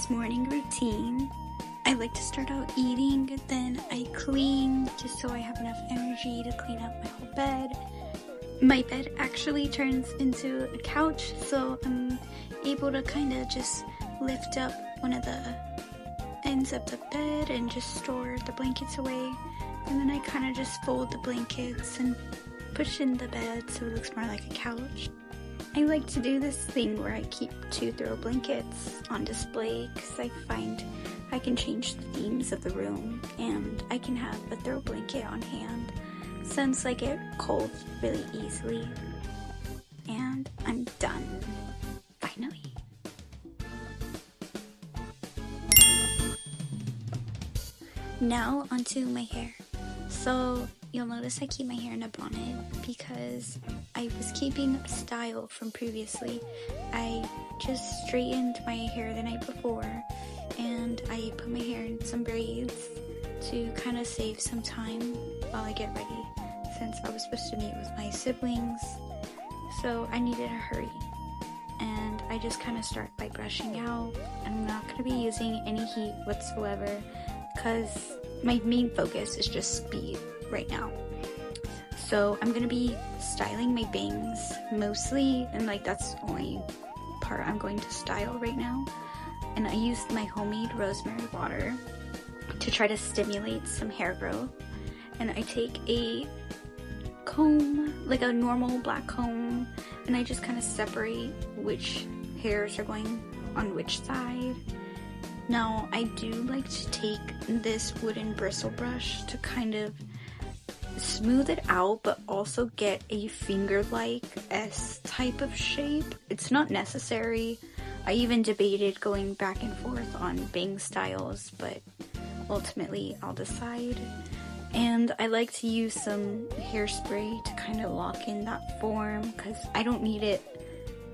this morning routine. I like to start out eating, then I clean just so I have enough energy to clean up my whole bed. My bed actually turns into a couch, so I'm able to kind of just lift up one of the ends of the bed and just store the blankets away. And then I kind of just fold the blankets and push in the bed so it looks more like a couch. I like to do this thing where I keep 2 throw blankets on display because I find I can change the themes of the room and I can have a throw blanket on hand since I get cold really easily. And I'm done. Finally. Now onto my hair. So you'll notice I keep my hair in a bonnet because I was keeping up style from previously. I just straightened my hair the night before and I put my hair in some braids to kind of save some time while I get ready since I was supposed to meet with my siblings, so I needed to hurry. And I just kind of start by brushing out. I'm not going to be using any heat whatsoever because my main focus is just speed right now. So I'm gonna be styling my bangs mostly, and like that's the only part I'm going to style right now. And I used my homemade rosemary water to try to stimulate some hair growth. And I take a comb, like a normal black comb, and I just kind of separate which hairs are going on which side. Now, I do like to take this wooden bristle brush to kind of smooth it out, but also get a finger-like S type of shape. It's not necessary. I even debated going back and forth on bang styles, but ultimately I'll decide. And I like to use some hairspray to kind of lock in that form because I don't need it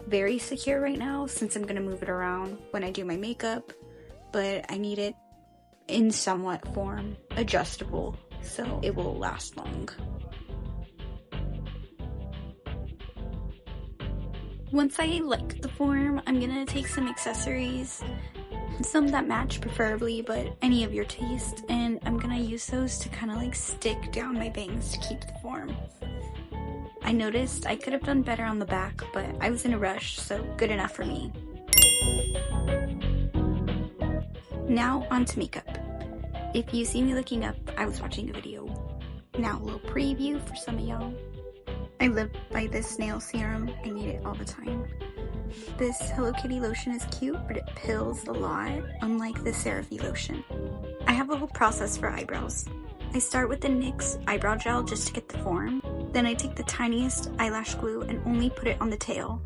very secure right now since I'm going to move it around when I do my makeup. But I need it in somewhat form, adjustable, so it will last long. Once I like the form, I'm gonna take some accessories, some that match preferably, but any of your taste, and I'm gonna use those to kind of like stick down my bangs to keep the form. I noticed I could have done better on the back, but I was in a rush, so good enough for me. Now on to makeup. If you see me looking up, I was watching a video. Now a little preview for some of y'all. I live by this nail serum. I need it all the time. This Hello Kitty lotion is cute, but it pills a lot, unlike the CeraVe lotion. I have a whole process for eyebrows. I start with the NYX eyebrow gel just to get the form. Then I take the tiniest eyelash glue and only put it on the tail.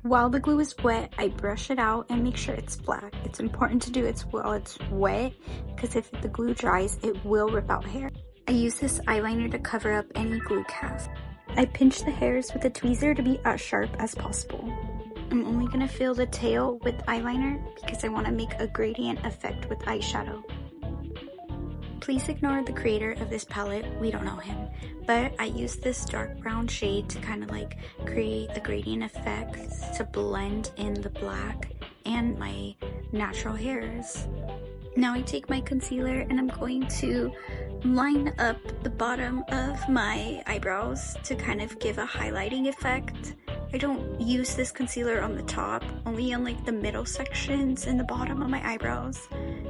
While the glue is wet, I brush it out and make sure it's flat. It's important to do it while it's wet because if the glue dries, it will rip out hair. I use this eyeliner to cover up any glue cast. I pinch the hairs with a tweezer to be as sharp as possible. I'm only going to fill the tail with eyeliner because I want to make a gradient effect with eyeshadow. Please ignore the creator of this palette, we don't know him, but I use this dark brown shade to kind of like create the gradient effect to blend in the black and my natural hairs. Now I take my concealer and I'm going to line up the bottom of my eyebrows to kind of give a highlighting effect. I don't use this concealer on the top, only on like the middle sections and the bottom of my eyebrows,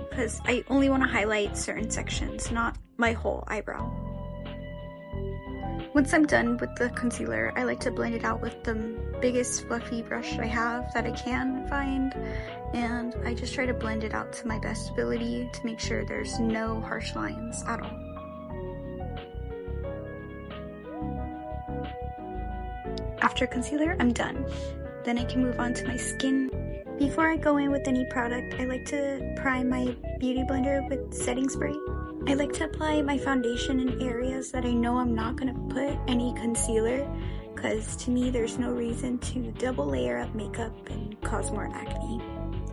because I only want to highlight certain sections, not my whole eyebrow. Once I'm done with the concealer, I like to blend it out with the biggest fluffy brush I have that I can find, and I just try to blend it out to my best ability to make sure there's no harsh lines at all. After concealer, I'm done. Then I can move on to my skin. Before I go in with any product, I like to prime my beauty blender with setting spray. I like to apply my foundation in areas that I know I'm not going to put any concealer, because to me there's no reason to double layer up makeup and cause more acne.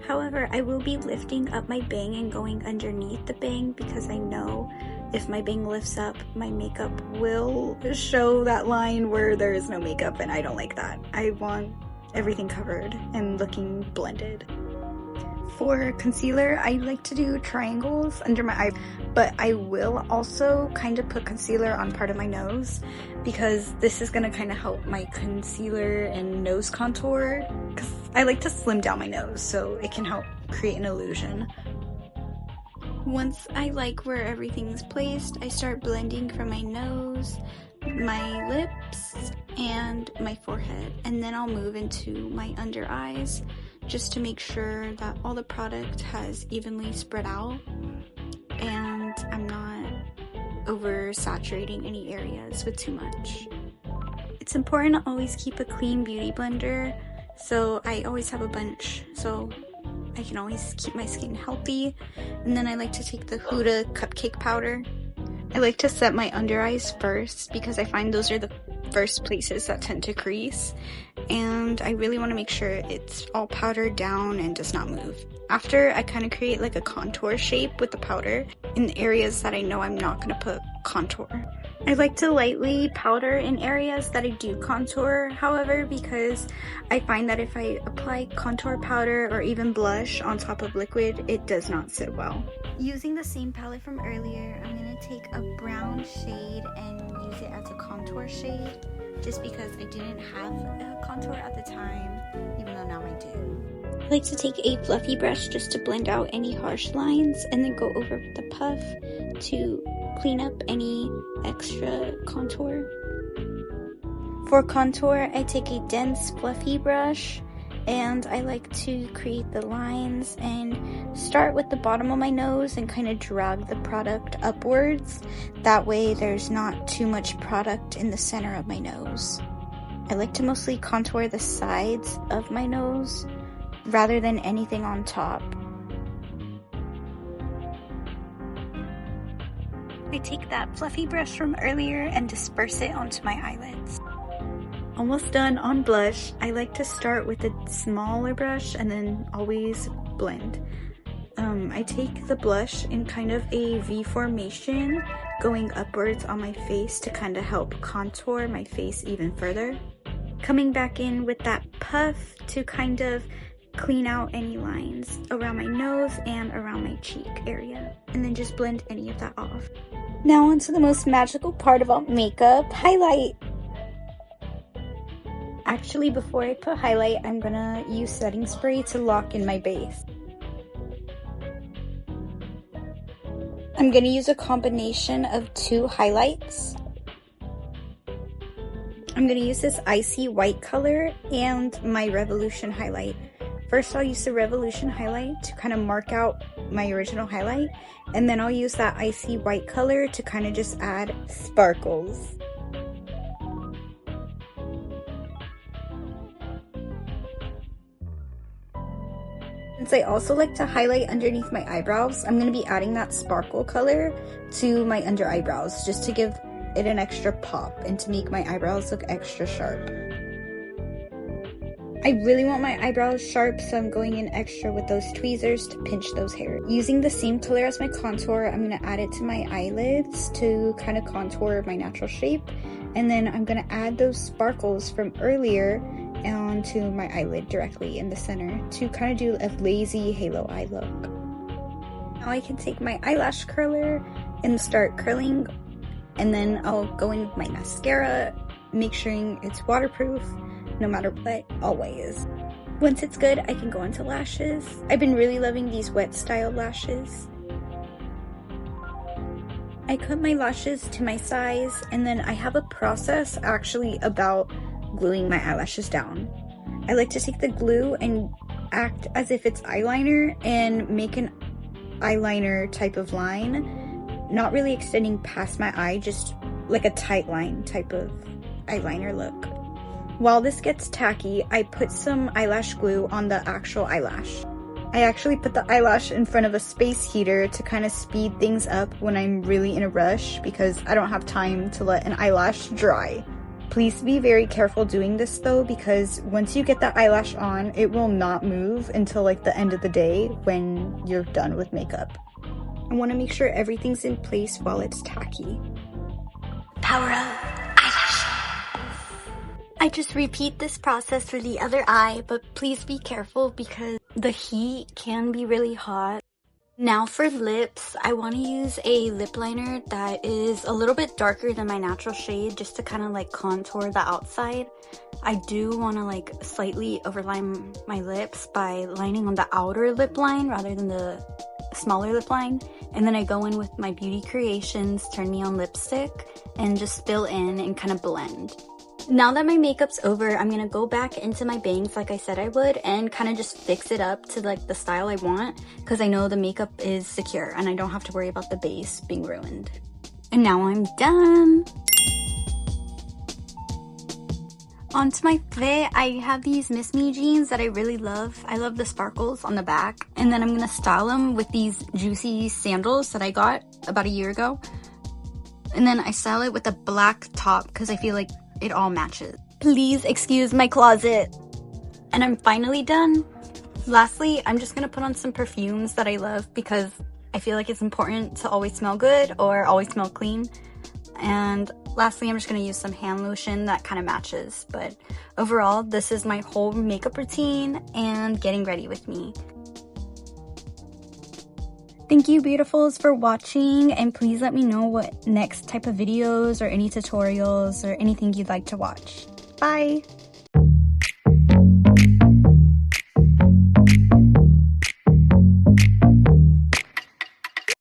However, I will be lifting up my bang and going underneath the bang because I know if my bang lifts up, my makeup will show that line where there is no makeup, and I don't like that. I want everything covered and looking blended. For concealer, I like to do triangles under my eye, but I will also kind of put concealer on part of my nose because this is going to kind of help my concealer and nose contour, because I like to slim down my nose so it can help create an illusion. Once I like where everything's placed, I start blending from my nose, my lips, and my forehead, and then I'll move into my under eyes just to make sure that all the product has evenly spread out and I'm not oversaturating any areas with too much. It's important to always keep a clean beauty blender, so I always have a bunch so I can always keep my skin healthy. And then I like to take the Huda cupcake powder. I like to set my under eyes first because I find those are the first places that tend to crease, and I really want to make sure it's all powdered down and does not move. After, I kind of create like a contour shape with the powder in the areas that I know I'm not going to put contour. I like to lightly powder in areas that I do contour, however, because I find that if I apply contour powder or even blush on top of liquid, it does not sit well. Using the same palette from earlier, I'm going to take a brown shade and use it as a contour shade, just because I didn't have a contour at the time, even though now I do. I like to take a fluffy brush just to blend out any harsh lines and then go over with the puff to clean up any extra contour. For contour, I take a dense fluffy brush and I like to create the lines and start with the bottom of my nose and kind of drag the product upwards. That way there's not too much product in the center of my nose. I like to mostly contour the sides of my nose rather than anything on top. I take that fluffy brush from earlier and disperse it onto my eyelids. Almost done on blush. I like to start with a smaller brush and then always blend. I take the blush in kind of a V formation going upwards on my face to kind of help contour my face even further. Coming back in with that puff to kind of clean out any lines around my nose and around my cheek area, and then just blend any of that off. Now onto the most magical part about makeup, highlight. Actually, before I put highlight, I'm gonna use setting spray to lock in my base. I'm gonna use a combination of 2 highlights. I'm gonna use this icy white color and my Revolution highlight. First, I'll use the Revolution highlight to kind of mark out my original highlight, and then I'll use that icy white color to kind of just add sparkles. Since I also like to highlight underneath my eyebrows, I'm going to be adding that sparkle color to my under eyebrows just to give it an extra pop and to make my eyebrows look extra sharp. I really want my eyebrows sharp, so I'm going in extra with those tweezers to pinch those hairs. Using the same color as my contour, I'm going to add it to my eyelids to kind of contour my natural shape. And then I'm going to add those sparkles from earlier onto my eyelid directly in the center to kind of do a lazy halo eye look. Now I can take my eyelash curler and start curling, and then I'll go in with my mascara, make sure it's waterproof no matter what, always. Once it's good, I can go into lashes. I've been really loving these wet style lashes. I cut my lashes to my size, and then I have a process actually about gluing my eyelashes down. I like to take the glue and act as if it's eyeliner and make an eyeliner type of line, not really extending past my eye, just like a tight line type of eyeliner look. While this gets tacky, I put some eyelash glue on the actual eyelash. I actually put the eyelash in front of a space heater to kind of speed things up when I'm really in a rush because I don't have time to let an eyelash dry. Please be very careful doing this though, because once you get the eyelash on, it will not move until like the end of the day when you're done with makeup. I want to make sure everything's in place while it's tacky. Power up eyelash. I just repeat this process for the other eye, but please be careful because the heat can be really hot. Now for lips, I want to use a lip liner that is a little bit darker than my natural shade just to kind of like contour the outside. I do want to like slightly overline my lips by lining on the outer lip line rather than the smaller lip line. And then I go in with my Beauty Creations Turn Me On lipstick and just fill in and kind of blend. Now that my makeup's over, I'm gonna go back into my bangs like I said I would and kind of just fix it up to like the style I want, because I know the makeup is secure and I don't have to worry about the base being ruined. And now I'm done! Onto my fit, I have these Miss Me jeans that I really love. I love the sparkles on the back. And then I'm gonna style them with these juicy sandals that I got about a year ago. And then I style it with a black top because I feel like it all matches. Please excuse my closet. And I'm finally done. Lastly, I'm just gonna put on some perfumes that I love because I feel like it's important to always smell good or always smell clean. And lastly, I'm just gonna use some hand lotion that kind of matches. But overall, this is my whole makeup routine and getting ready with me. Thank you, beautifuls, for watching, and please let me know what next type of videos or any tutorials or anything you'd like to watch. Bye!